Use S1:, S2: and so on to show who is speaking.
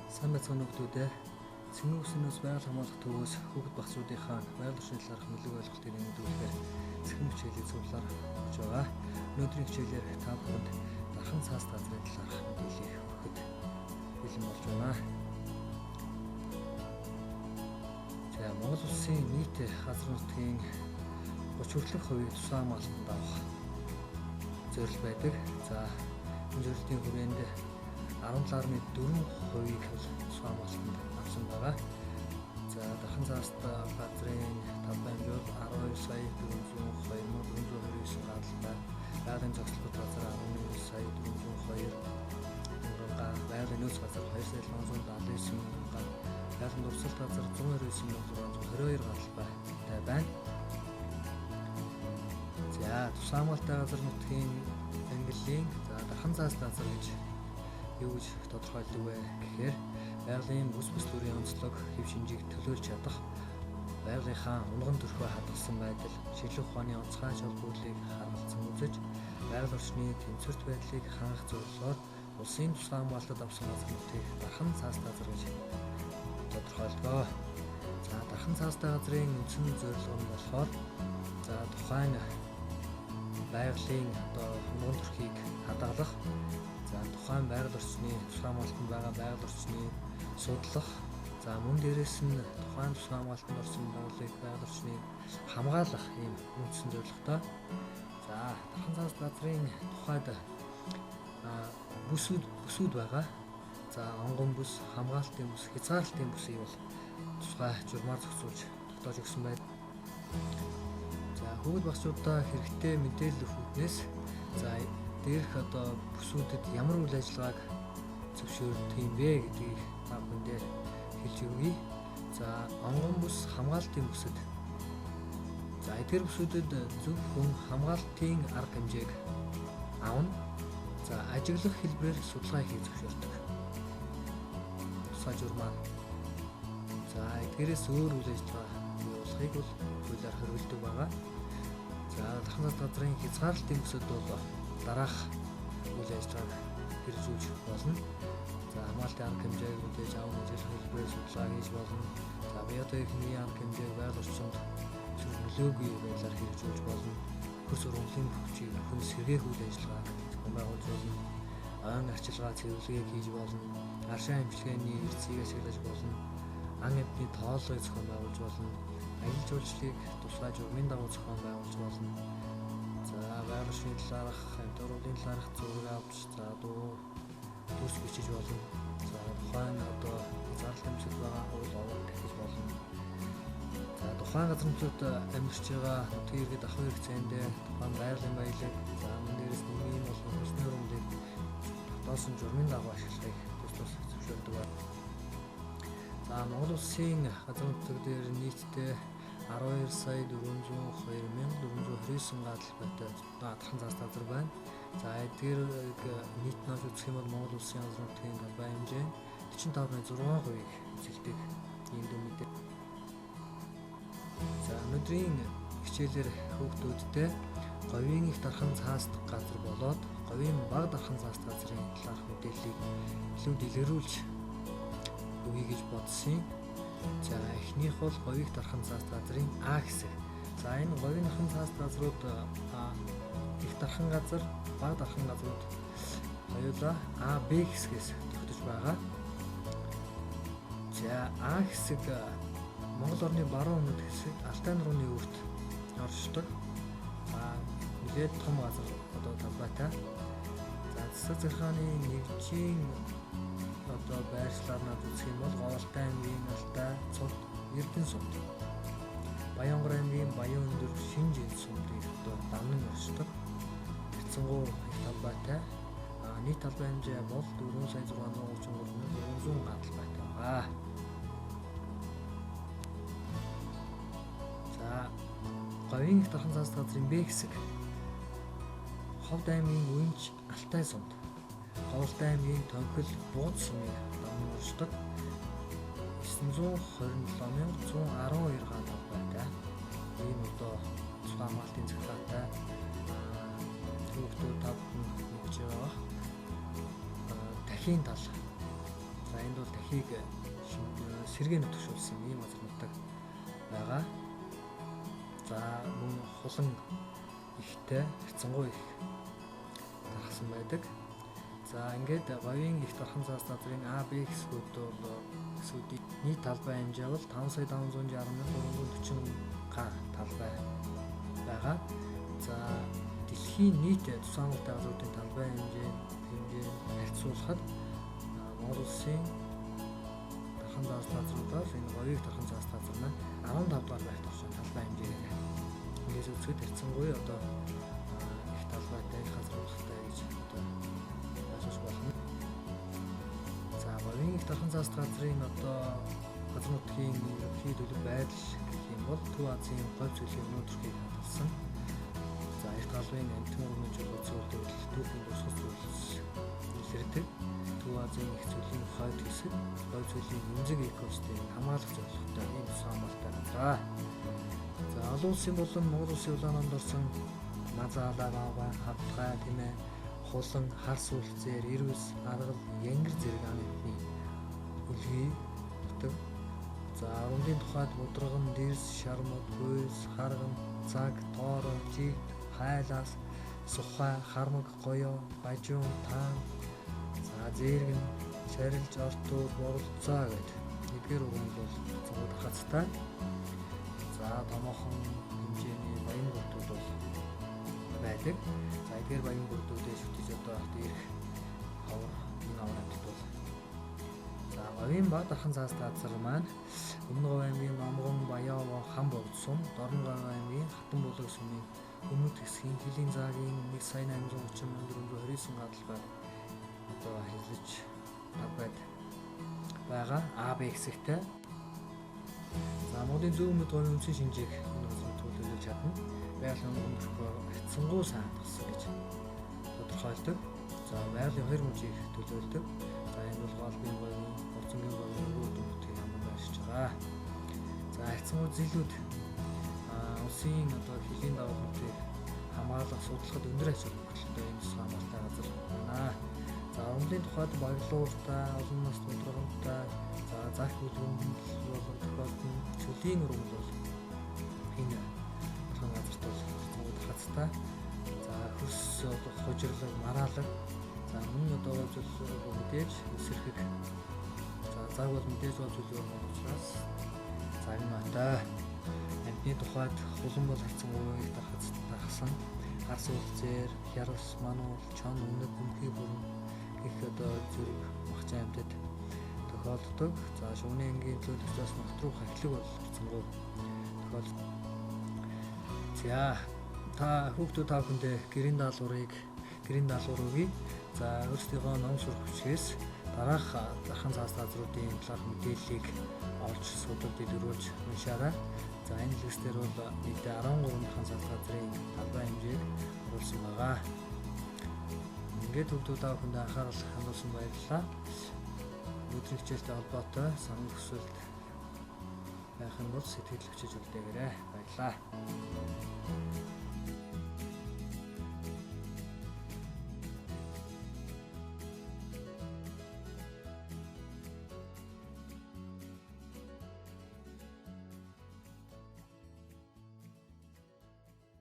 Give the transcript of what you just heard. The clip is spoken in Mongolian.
S1: Сайн байцгаана хүмүүстээ. Цэнгэн үснээс байгаль хамгаалах төвөөс хүүхэд багцуудынхаа байгаль орчны талаарх нөлөөг олголтыг нэмэгдүүлэхээр цэнгэн хичээлийг цуглаар өгч байгаа. Өнөөдрийн хичээлээр та бүхэнд дархан цаас газрын талаарх мэдээлэл өгөхөд бэлэн болж байна. За Монгол улсын нийт газар нутгийн 30% тусгай хамгаалтанд авах зорилго байдаг. За энэ зорилтын хүрээнд 17.4%-ийг тусгай хамгаалтанд авсан байгаа. За дархан цаас газрын тавхимжууд 12 сая 402,429 гаралтай, байгалийн зохицолт газар 11 сая 402 байгалийн нөөц газар 2 сая 779 мянган, байгалийн дурсгалт газар 129,622 гаралтай байна. За тусгай хамгаалтай газар нутгийн ангиллын дархан цаас газар гэж юу гэж тодорхойлдог вэ гэхээр байгалийн бүс төрийн онцлог хэв шинжийг төлөөлж чадах, байгалийнхаа унган төрхөө хадгалсан байдал, шинжлэх ухааны онцгой ач холбогдлыг харгалзан үзэж, байгаль орчны тэнцвэрт байдлыг хангах зорилгоор улсын тусгай хамгаалтад авсан газруудыг дархан цаастай газар гэж тодорхойлдог. За дархан цаастай газрын үндсэн зорилго нь болохоор тухайн байгалийн унган төрхийг хадгалах, тухайн байгаль орчны тусгай хамгаалтанд байгаа байгаль орчныг судлах, мөн дээрээс нь тухайн тусгай хамгаалтанд орсон байгууллагыг байгаль орчныг хамгаалах ийм үндсэн зорилготой. За дархан цаас газрын тухайд бүсүүд байгаа. За онгон бүс, хамгаалтын бүс, хязгаарлалтын бүсийг бол тусгай журмаар зохицуулж тогтоож өгсөн байна. За хүүхэд багцуудаа хэрэгтэй мэдээлэл өгөхнээс дээрх бүсүүдэд ямар үйл ажиллагааг зөвшөөрдөг юм бэ гэдгийг та бүхэндээ хэлж өгье. За онгон бүс, хамгаалтын бүсэд эдгээр бүсүүдэд зөвхөн хамгаалтын арга хэмжээг авна. За ажиглах хэлбэрээр судалгаа хийх зөвшөөрдөг. Тусгай журмаар. За эдгээрээс өөр үйл ажиллагаа явуулахыг бол хуулиар хоригддог байгаа. За дархан цаас газрын хязгаарлалтын бүсэд бол дараах үйл ажиллагааг хэрэгжүүлж болно. За хамгаалтын арга хэмжээг мэдээж авах, ажиглах хэлбэрээр судалгаа хийж болно. За биотехникийн арга хэмжээг байгаль орчинд нөлөөгүй байдлаар хэрэгжүүлж болно. Хөрс ургамлын хүчийг нөхөн сэргээх үйл ажиллагааг зохион байгуулж болно. Ойн арчилгаа цэвэрлэгийг хийж болно. Аршин амжилтны эрсийг ашиглаж болно. Ан амьтны тооллогыг зохион байгуулж болно. Аялал жуулчлалыг тусгай журмын дагуу зохион байгуулж болно. Байгаль орчны талаарх, амьд урлын талаарх зураг авч дүрс бичиж болно. Тухайн хязгаарлалтын бүсэд байгаа хууль овог дахиж болно. Тухайн газар нутгад амьдарч байгаа нутгийн иргэд ахуй хэрэгцээнд тухайн байгалийн баялаг, мөн дээрээс нийгмийн болон хүнсний хөрөмлийг тогтоосон журмын дагуу ашиглахыг тус зөвшөөрдөг байна. Монгол улсын газар нутаг дээр нийтдээ 12 сая 402,429 гаралтай дархан цаас газар байна. Эдгээр нийт нөөц үзэх юм бол Монгол улсын газар нутгийн талбай хэмжээ 45.6%-ийг эзэлдэг ийм дүн мэдээ. Өнөөдрийн хичээлээр хүүхдүүдтэй говийн их дархан цааст газар болоод говийн бага дархан цааст газрын талаарх мэдээллийг илүү дэлгэрүүлж өгье гэж бодсон. Эхнийх бол говийн их дархан цааст газрын А хэсэг. Энэ говийн дархан цааст газрууд их дархан газар, бага дархан газрууд хоёулаа А, Б хэсгээс тогтож байгаа. А хэсэг Монгол орны баруун өмнөд хэсэг Алтай нурууны өвөрт оршдог. Нэлээд том газар талбайтай. Засаг захиргааны нэгжийн байршлаар над үзэх юм бол Говьалтай аймгийн Алтай, Цут, Эрдэнэ сумд, Баянгар аймгийн Баян өндөр, Шинжин сумдыг дамнан оршдог. Хэцэнгуу их талбайтай. Нийт талбай хэмжээ бол 4,633,400 гаралтай байгаа. Говийн их дархан цаас газрын Б хэсэг Ховд аймгийн Үнч, Алтай сумд, Говьалтай аймгийн Тонхил, Бууд сумыг дамнан оршдог. 927,112 га талбайтай. Ийм тусгай хамгаалтын захиалгатай хүүхдүүд та бүхэн мэдж байгаа. Дахин тал. Энд бол дэлхийг сэргээ нутагшуулсан ийм газар нутаг байгаа. За мөн хулан ихтэй хайцангуй их тархсан байдаг. За ингээд говийн их дархан заас газрын А, Б хэсгүүд бол хэсгүүдийн нийт талбай хэмжээ бол 5,560,340 га талбай байгаа. За дэлхийн нийт тусгамалтай газруудын талбай хэмжээ харьцуулахад Монгол улсын дархан заас газруудаас энэ говийн дархан заас газар маань 15 дугаар байрт орсон талбай хэмжээ. Ингээс үзэхэд хайцангуй одоо их талбайтай газар багтай гэж одоо ойлгож болно. За говийн их дархан заас газрын одоо газар нутгийн ерөнхий төлөв байдал гэх юм бол Төв Азийн говь зүйлийн өнөөдрийг хадгалсан. За эрт галын амтны өргөмж зөвлөлтөд Türkийн тусгал зүйлс илэрдэг. Төв Азийн их зүйлийн хойд хэсэг говь зүйлийн эмзэг экосистемийг хамгаалах зорилготой ийм тусгамалтай газар. За олон улсын болон Монгол улсын улаананд орсон Мазаалаа, Хавтгай, Тэмээ, Хулан, Хар сүүлцээр, Ирвэс, Аргал, Янгэр зэрэг ам амьтны үлгий нутаг. За урандын тухайд Удраган, Дэрс, Шармууд, Гүйс, Харган, Цаг, Тоороо, Жиг, Хайлаас, Сухай, Хармаг, Гоёо, Бажун, Таан, за Зээргэн, Шарилж, Ортууд, Борлцоо гэдэг эдгээр уран бол зөвхөн хацтай. За томоохон хэмжээний баян бүрдүүд бол байдаг. За эдгээр баян бүрдүүдээ шүтэж одоо ирэх хавар энэ аврагт бол за говийн ба дархан заас газар маань Өмнө Говь аймгийн Номгон, Баян, Хам богд сум, Дорн Говь аймгийн Хатан булаг сумын өмнөд хэсгийн Хилийн заагийн 1,830,429 га талбай одоо хэлж талбайд байгаа А, Б хэсэгтэй. За Монголын зөв өмнөд говийн үндсэн шинжийг энэ газар төлөвлөж чадна. Байгалийн өндөрлөгөөр хайцангуй сайн хадгалсан гэж тодорхойлдог. За байгалийн 2 мужийг төлөвлөдөг. За энэ бол Голбын говийн, Орцонгийн говийн өвөг нутгийг хамгаалж байршиж байгаа. За хайцангуй зэлүүд улсын одоо хилийн даваалтыг хамгаалах судлахад өндөр ач холбогдолтой юм хамгаалтай газар байна. За урлагийн тухайд баглууртай, олон нас тодорхойтой, за зах бүлгэн болон тохиолдсон чөлийн өргөн бол энэ бурхан газарт бол зөвхөн хацтай. За хөрс хужирлаг, мараалаг, за мөн одоо зөвлөлөө мэдээж эсэрхэг. За заг бол мэдээж бол зөвлөлөө учраас загнаатай. Амтны тухайд хулан бол хайцангуй их тархсан. Хар сүүлцээр, хярас, мануул, чон, үнэг, хүнхий бүрэн их одоо зэрэг махчин амьтад тохиолддог. За шувны ангийн төлөв төсөөс нохтруу хахлаг бол хайцангуй тохиолддог. За та хүүхдүүд та бүхэндээ гэрийн даалгаврыг за өөрсдийнхөө ном сурах хүчгээс дараах дархан заас газруудын талаарх мэдээллийг олж судалж дэлгэрүүлж уншаарай. За энэ листээр бол нийтдээ 13 дархан заас газрын талбай хэмжээг оруулсан байгаа. Ингээд хүүхдүүд та бүхэндээ анхаарал хандуулсан баярлалаа. Өдрийн хичээлтэй холбоотой санал хүсвэл байх юм бол сэтгэл хөдлөж үлдээгээрэй. Баярлалаа.